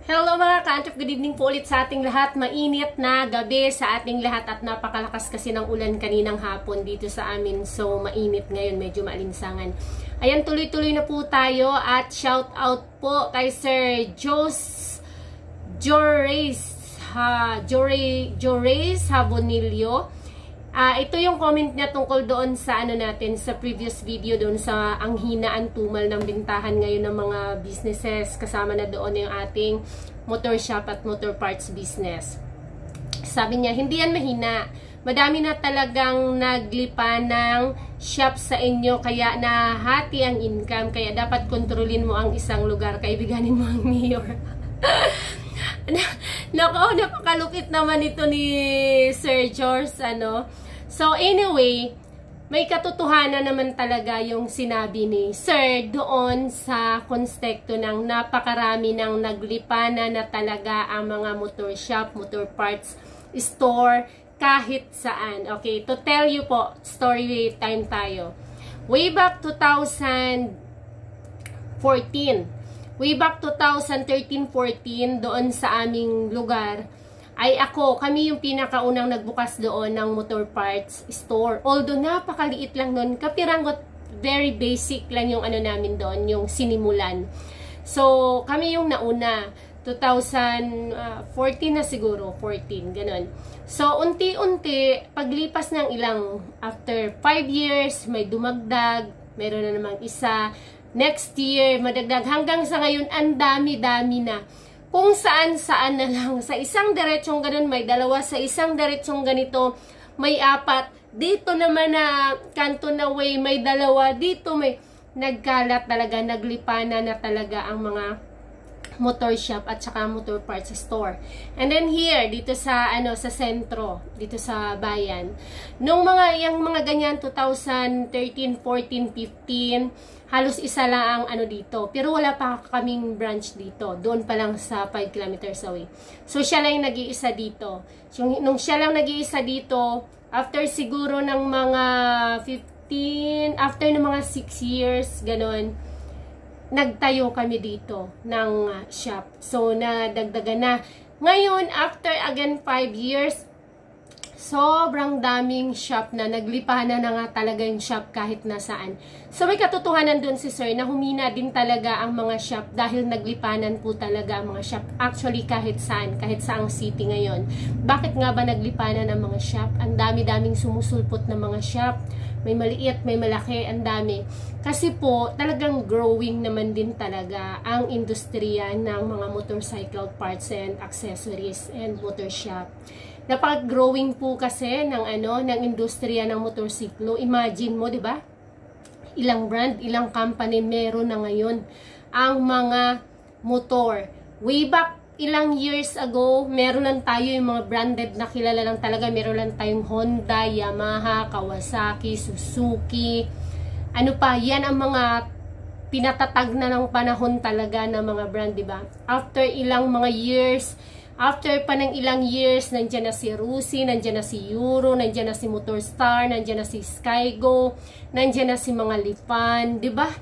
Hello mga ka-antrep, good evening po ulit sa ating lahat. Mainit na gabi sa ating lahat at napakalakas kasi ng ulan kaninang hapon dito sa amin. So mainit ngayon, medyo maalinsangan. Ayan, tuloy-tuloy na po tayo at shout out po kay Sir Jorace Habonilio. Ito yung comment niya tungkol doon sa natin sa previous video doon sa ang hinaan tumal ng bintahan ngayon ng mga businesses, kasama na doon yung ating motor shop at motor parts business. Sabi niya, hindi yan mahina. Madami na talagang naglipa ng shop sa inyo kaya nahati ang income, kaya dapat kontrolin mo ang isang lugar, kaibiganin mo ang mayor. Nako, napakalupit naman ito ni Sir George, So anyway, may katotohanan naman talaga yung sinabi ni Sir doon sa konstekto ng napakarami ng naglipana na talaga ang mga motor shop, motor parts store, kahit saan. Okay, to tell you po, story time tayo. Way back 2014, way back 2013-14 doon sa aming lugar, ay kami yung pinakaunang nagbukas doon ng motor parts store. Although napakaliit lang noon, kapiranggot, very basic lang yung namin doon, yung sinimulan. So, kami yung nauna, 2014 na siguro, 14, ganun. So, unti-unti, paglipas ng ilang, after 5 years, may dumagdag, meron na namang isa, next year, madagdag, hanggang sa ngayon, ang dami-dami na. Kung saan-saan na lang. Sa isang diretsong ganun, may dalawa. Sa isang diretsong ganito, may 4. Dito naman na kanto na way, may dalawa. Dito may nagkalat talaga, naglipana na talaga ang mga motor shop at saka motor parts store. And then here, dito sa sa sentro, dito sa bayan. Nung yung mga ganyan 2013, 14, 15, halos isa lang ang dito. Pero wala pa kaming branch dito. Doon pa lang sa 5 kilometers away. So siya lang yung nag-iisa dito. Nung siya lang nag-iisa dito, after siguro ng mga 15, after ng mga 6 years, ganon, nagtayo kami dito ng shop. So, nadagdagan na. Ngayon, after again 5 years, sobrang daming shop na naglipana na nga talaga yung shop kahit nasaan. So, may katotohanan dun si Sir na humina din talaga ang mga shop dahil naglipanan po talaga ang mga shop. Actually, kahit saan, kahit saang city ngayon. Bakit nga ba naglipanan ang mga shop? Ang dami-daming sumusulpot ng mga shop. May maliit, may malaki, ang dami. Kasi po, talagang growing naman din talaga ang industriya ng mga motorcycle parts and accessories and motor shop. Napag-growing po kasi ng ng industriya ng motorsiklo. Imagine mo, 'di ba? Ilang brand, ilang company meron na ngayon ang mga motor. Way back ilang years ago, meron lang tayo yung mga branded na kilala lang talaga. Meron lang tayong Honda, Yamaha, Kawasaki, Suzuki. Ano pa, yan ang mga pinatatag na ng panahon talaga ng mga brand, 'di ba? After ilang mga years, after pa ng ilang years, nandiyan na si Rusi, nandiyan na si Euro, nandiyan na si Motorstar, nandiyan na si Skygo, nandiyan na si mga Lipan, 'di ba?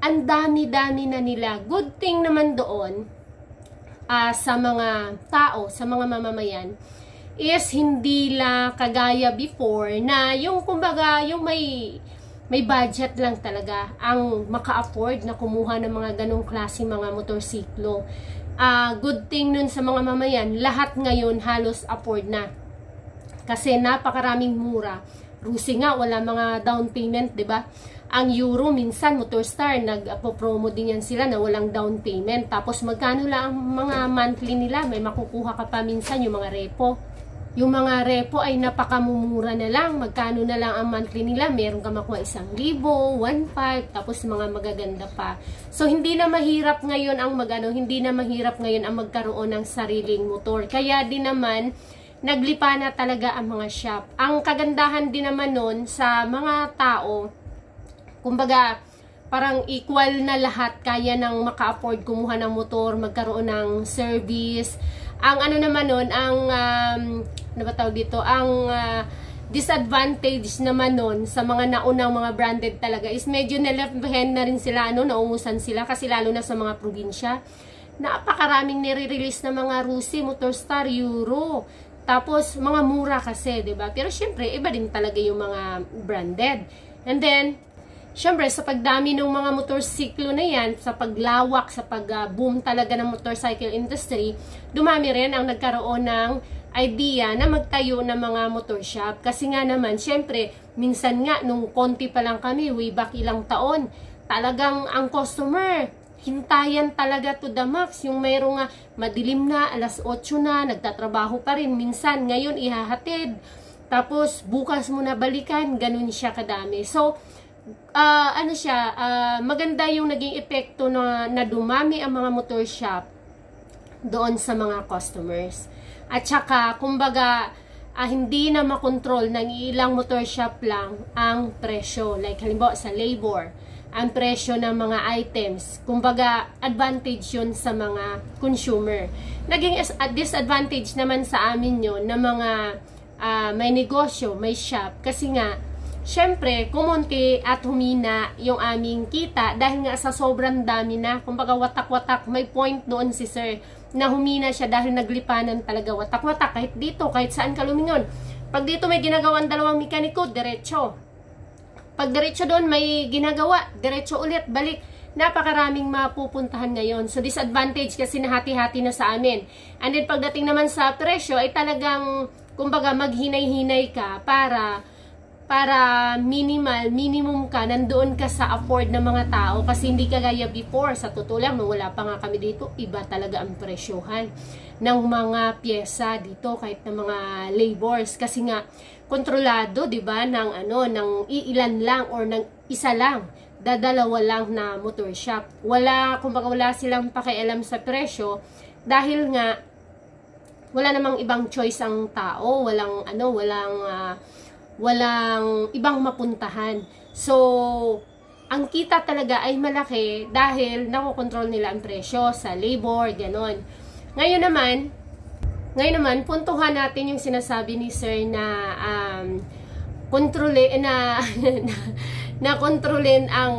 Ang dami-dami na nila. Good thing naman doon sa mga tao, sa mga mamamayan, is hindi la kagaya before na yung kumbaga, yung may budget lang talaga ang maka-afford na kumuha ng mga ganong klase mga motorsiklo. Good thing nun sa mga mamayan, lahat ngayon halos afford na. Kasi napakaraming mura. Rusi nga, wala mga down payment, 'di ba? Ang Euro, minsan, Motorstar, nag-promo din yan sila na walang down payment. Tapos, magkano lang ang mga monthly nila? May makukuha ka pa minsan yung mga repo. Yung mga repo ay napakamumura na lang. Magkano na lang ang monthly nila? Meron ka makuha 1,000, 1,500, tapos mga magaganda pa. So, hindi na mahirap ngayon ang hindi na mahirap ngayon ang magkaroon ng sariling motor. Kaya din naman, naglipa na talaga ang mga shop. Ang kagandahan din naman nun sa mga tao, kumbaga, parang equal na lahat, kaya nang maka-afford kumuha ng motor, magkaroon ng service. Ang naman nun, ang disadvantage naman nun sa mga naunang mga branded talaga is medyo na-left behind na rin sila, naungusan sila kasi lalo na sa mga probinsya. napakaraming nire-release na mga Rusi, Motorstar, Euro. Tapos, mga mura kasi, 'di ba? Pero syempre, iba din talaga yung mga branded. And then, syempre, sa pagdami ng mga motorsiklo na yan, sa paglawak, sa pag-boom talaga ng motorcycle industry, dumami rin ang nagkaroon ng idea na magtayo ng mga motor shop. Kasi nga naman, syempre, minsan nga, nung konti pa lang kami, way back ilang taon, talagang ang customer, hintayan talaga to the max. Yung mayroong madilim na, alas 8 na, nagtatrabaho pa rin. Minsan, ngayon, ihahatid. Tapos, bukas mo na balikan, ganun siya kadami. So, maganda yung naging epekto na dumami ang mga motor shop doon sa mga customers. At saka, kumbaga, hindi na makontrol ng ilang motor shop lang ang presyo. Like, halimbawa, sa labor, ang presyo ng mga items. Kumbaga, advantage yun sa mga consumer. Naging disadvantage naman sa amin yun na mga may negosyo, may shop. Kasi nga, syempre, kumunti at humina yung aming kita dahil nga sa sobrang dami na. Kumbaga, watak-watak. May point doon si sir na humina siya dahil naglipanan talaga watak-watak. Kahit dito, kahit saan ka lumingon. Pag dito may ginagawan dalawang mekaniko, diretso. Pag diretso doon may ginagawa, diretso ulit, balik. Napakaraming mapupuntahan ngayon. So, disadvantage kasi nahati-hati na sa amin. And then, pagdating naman sa presyo, ay talagang, kumbaga, maghinay-hinay ka para minimum ka, nandoon ka sa afford ng mga tao kasi hindi ka gaya before. Sa totoo lang, wala pa nga kami dito, iba talaga ang presyohan ng mga pyesa dito, kahit ng mga labors. Kasi nga, kontrolado, di ba, ng iilan lang or ng isa lang, dadalawa lang na motor shop. Kumbaga wala silang pakialam sa presyo dahil nga, wala namang ibang choice ang tao, walang ibang mapuntahan. So, ang kita talaga ay malaki dahil nakokontrol nila ang presyo sa labor, ganon. Ngayon naman, puntuhan natin yung sinasabi ni sir na kontrolin ang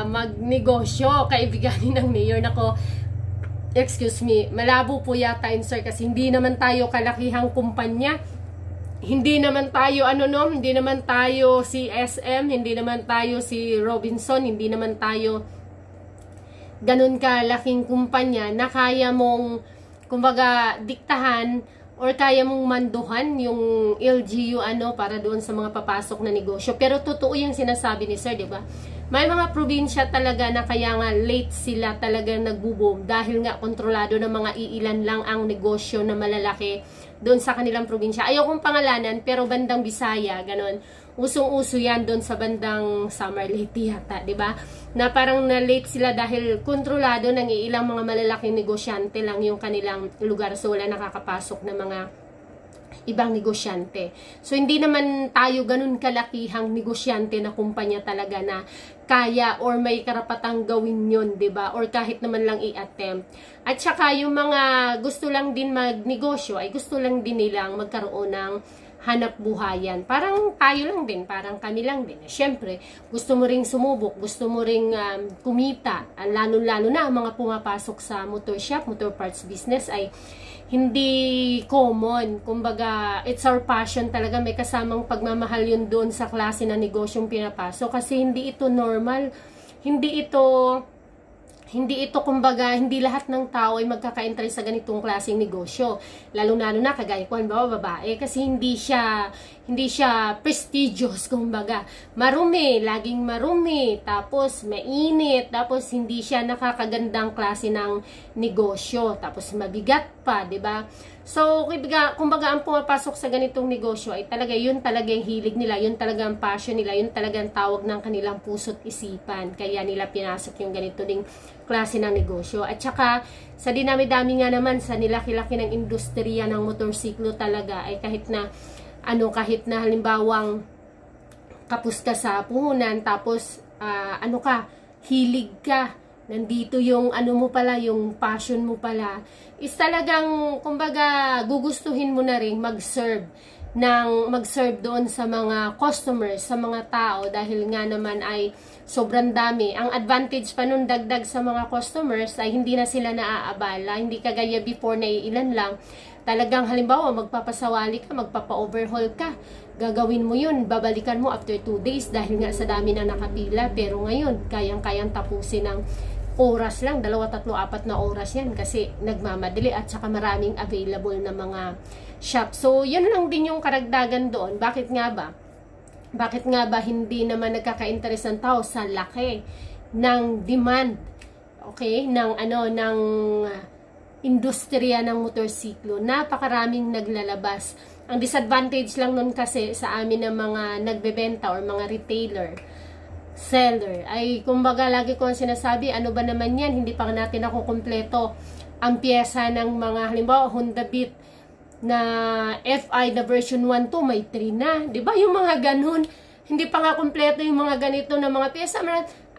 magnegosyo, kaibiganin ng mayor. Nako, excuse me, malabo po yata yun sir kasi hindi naman tayo kalakihang kumpanya. Hindi naman tayo hindi naman tayo si SM, hindi naman tayo si Robinson, hindi naman tayo ganun kalaking kumpanya na kaya mong kumbaga diktahan or kaya mong manduhan yung LGU para doon sa mga papasok na negosyo. Pero totoo yung sinasabi ni sir, 'di ba? May mga probinsya talaga na kaya nga late sila talaga nagbo-boom dahil nga kontrolado ng mga iilan lang ang negosyo na malalaki doon sa kanilang probinsya. Ayaw kong pangalanan, pero bandang Bisaya, ganon. Usong-uso yan doon sa bandang Samar Leyte yata, 'di ba? Na parang na-late sila dahil kontrolado ng ilang mga malalaking negosyante lang yung kanilang lugar. So, wala nakakapasok na mga ibang negosyante. So, hindi naman tayo ganun kalakihang negosyante na kumpanya talaga na kaya or may karapatang gawin yun, 'di ba? Or kahit naman lang i-attempt. At saka yung mga gusto lang din magnegosyo ay gusto lang din nilang magkaroon ng hanap buhayan. Parang tayo lang din, parang kami lang din. Siyempre, gusto mo ring sumubok, gusto mo ring kumita. Lalo-lalo na ang mga pumapasok sa motor shop, motor parts business ay hindi common. Kumbaga, it's our passion talaga. May kasamang pagmamahal yun doon sa klase na negosyong pinapasok. Kasi hindi ito normal. Hindi ito kumbaga, hindi lahat ng tao ay magkaka-interest sa ganitong klaseng negosyo. Lalo-lalo na kagaya ko, babae, kasi hindi siya prestigious, kumbaga. Marumi, laging marumi, tapos mainit, tapos hindi siya nakakagandang klase ng negosyo, tapos mabigat pa, 'di ba? So, kumbaga ang pumapasok sa ganitong negosyo ay yun talaga yung hilig nila, yun talaga ang passion nila, yun talaga ang tawag ng kanilang puso't isipan. Kaya nila pinasok yung ganito ding klase ng negosyo. At saka, sa dinami-dami nga naman, sa nilaki-laki ng industriya ng motorsiklo talaga, ay kahit na halimbawang kapus ka sa puhunan, tapos, hilig ka, nandito yung mo pala, yung passion mo pala, is talagang, kumbaga, gugustuhin mo na rin mag-serve doon sa mga customers, sa mga tao, dahil nga naman ay sobrang dami. Ang advantage pa nun dagdag sa mga customers ay hindi na sila naaabala. Hindi kagaya before na ilan lang. Talagang halimbawa, magpapasawali ka, magpapa-overhaul ka. Gagawin mo yun, babalikan mo after 2 days dahil nga sa dami na nakapila. Pero ngayon, kayang-kayang tapusin ng oras lang, 2, 3, 4 na oras yan kasi nagmamadali at saka maraming available na mga shop. So, yun lang din yung karagdagan doon. Bakit nga ba? Bakit nga ba hindi naman nagkaka-interest ng tao sa laki ng demand, okay, ng industriya ng motorsiklo? Napakaraming naglalabas. Ang disadvantage lang nun kasi sa amin ng mga nagbebenta or mga retailer, seller, ay kumbaga lagi ko ang sinasabi, ano ba naman yan, hindi pa natin ako kumpleto ang pyesa ng mga, halimbawa, Honda Beat na FI na version 1 to, may 3 na. Diba? Yung mga ganun, hindi pa nga kumpleto yung mga ganito na mga pyesa.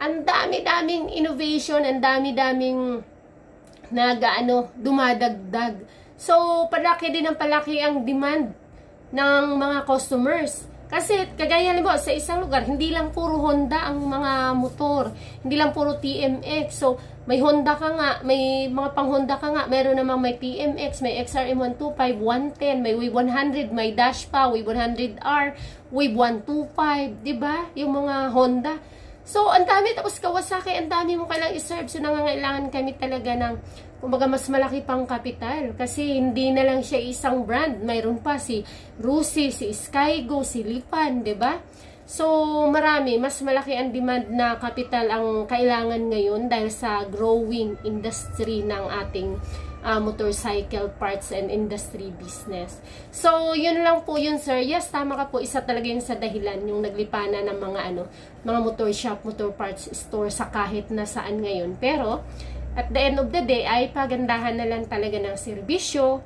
Ang dami-daming innovation, ang dami-daming dumadagdag. So, palaki din ang palaki ang demand ng mga customers. Kasi, kagaya halimbawa, sa isang lugar, hindi lang puro Honda ang mga motor. Hindi lang puro TMX. So, may Honda ka nga, may mga pang Honda ka nga, meron namang may TMX, may XRM 125, 110, may Wave 100, may Dash pa, Wave 100R, Wave 125, diba? Yung mga Honda. So, ang dami, tapos Kawasaki, ang dami mo kailang iserve. So, nangangailangan kami talaga ng, kumbaga, mas malaki pang kapital. Kasi, hindi na lang siya isang brand. Mayroon pa si Rusi, si Skygo, si Lipan, diba? So, marami. Mas malaki ang demand na kapital ang kailangan ngayon dahil sa growing industry ng ating motorcycle parts and industry business. So, yun lang po yun, sir. Yes, tama ka po. Isa talaga yun sa dahilan yung naglipana ng mga mga motor shop, motor parts store sa kahit na saan ngayon. Pero, at the end of the day, ay pagandahan na lang talaga ng serbisyo,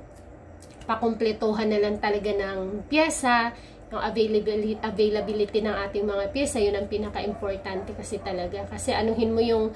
pakumpletuhan na lang talaga ng pyesa, yung availability ng ating mga pyesa, yun ang pinaka-importante kasi talaga. Kasi anuhin mo yung,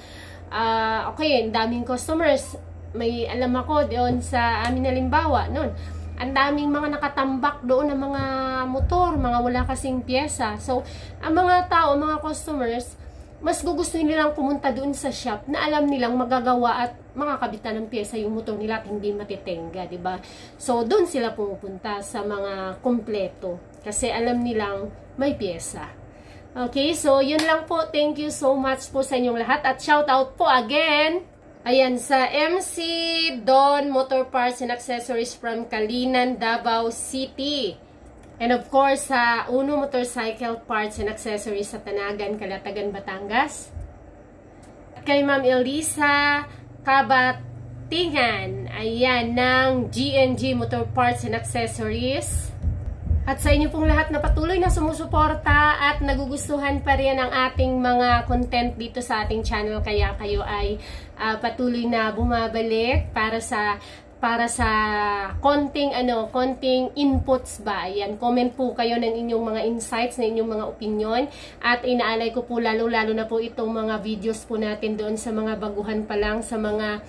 okay, daming customers, may alam ako doon sa amin na limbawa noon, ang daming mga nakatambak doon ng mga motor, mga wala kasing pyesa. So, ang mga tao, mga customers, mas gugustuhin nilang pumunta doon sa shop na alam nilang magagawa at makakabitan ng pyesa yung motor nila at hindi matitenga, diba? So, doon sila pumupunta sa mga kompleto kasi alam nilang may pyesa. Okay, so yun lang po. Thank you so much po sa inyong lahat at shout out po again. Ayan, sa MC Don Motor Parts and Accessories from Kalinan, Davao City. And of course, sa Uno Motorcycle Parts and Accessories sa Tanagan, Calatagan, Batangas. Kay Ma'am Elisa Kabatingan, ayan, ng GNG Motor Parts and Accessories. At sa inyo pong lahat na patuloy na sumusuporta at nagugustuhan pa rin ang ating mga content dito sa ating channel, kaya kayo ay patuloy na bumabalik para sa konting inputs ba. Ayan, comment po kayo ng inyong mga insights, ng inyong mga opinion, at inaalay ko po lalo na po itong mga videos po natin doon sa mga baguhan pa lang, sa mga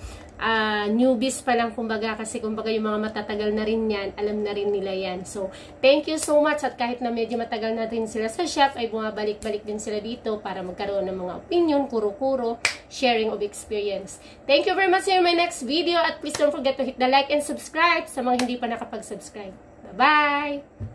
newbies pa lang, kumbaga, kasi kumbaga yung mga matatagal na rin yan, alam na rin nila yan. So, thank you so much, at kahit na medyo matagal na rin sila sa shop, ay bumabalik-balik din sila dito para magkaroon ng mga opinion, kuro-kuro, sharing of experience. Thank you very much. See you in my next video, at please don't forget to hit the like and subscribe sa mga hindi pa nakapag-subscribe. Bye-bye!